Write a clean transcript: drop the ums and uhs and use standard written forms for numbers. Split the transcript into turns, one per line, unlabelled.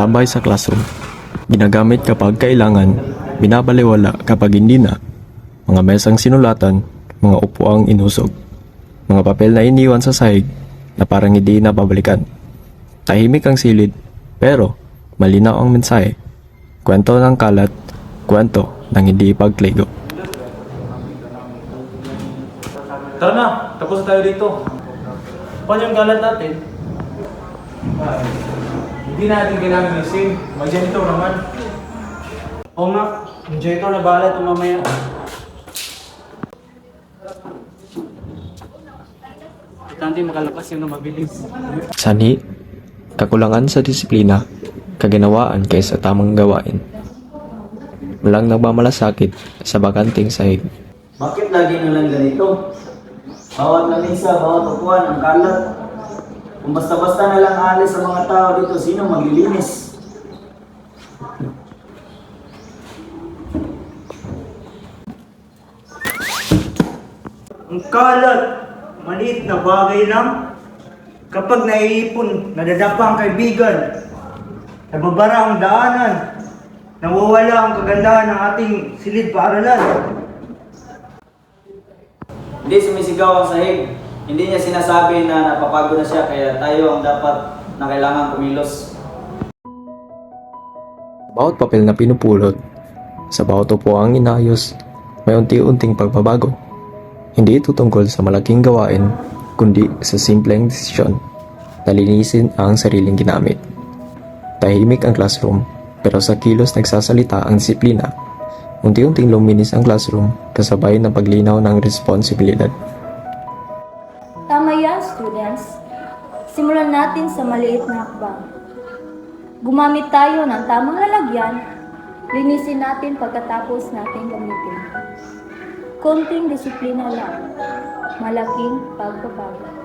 tambay sa classroom. Ginagamit kapag kailangan, binabaliwala kapag hindi na. Mga mesang sinulatan, mga upuang inusog. Mga papel na iniwan sa sahig na parang hindi na babalikan. Tahimik ang silid, pero malinaw ang mensahe. Kwento ng kalat, kwento ng hindi pagkligo.
Tara na, tapos na tayo dito. Paano yung galat natin? Hindi natin kailangan gising. Mag-janitor naman. Oo nga, yung janitor na bahala ito mamaya. Importante makalabas yung na mabilis.
Sanhi, kakulangan sa disiplina, kaginawaan kaysa tamang gawain. Walang nagmamalasakit sa bakanting sahig.
Bakit lagi na lang ganito? Bawat lamisa, bawat upuan, ang kalat. Kung basta-basta na lang alis sa mga tao dito, sino maglilinis?
Ang kalat, maliit na bagay lang. Kapag naiipon, nadadapa ang kaibigan, nababara ang daanan, nawawala ang kagandahan ng ating silid-paaralan.
Hindi sumisigaw ang sahig. Hindi niya sinasabi na napapagod na siya, kaya tayo ang dapat na kailangan kumilos.
Bawat papel na pinupulot, sa bawat upuang inayos, may unti-unting pagbabago. Hindi ito tungkol sa malaking gawain, kundi sa simpleng desisyon na linisin ang sariling ginamit. Tahimik ang classroom, pero sa kilos nagsasalita ang disiplina. Unti-unting luminis ang classroom kasabay ng paglinaw ng responsibilidad.
Tama yan, students. Simulan natin sa maliit na hakbang. Gumamit tayo ng tamang lalagyan, linisin natin pagkatapos natin gamitin. Konting disiplina lang, malaking pagbabago.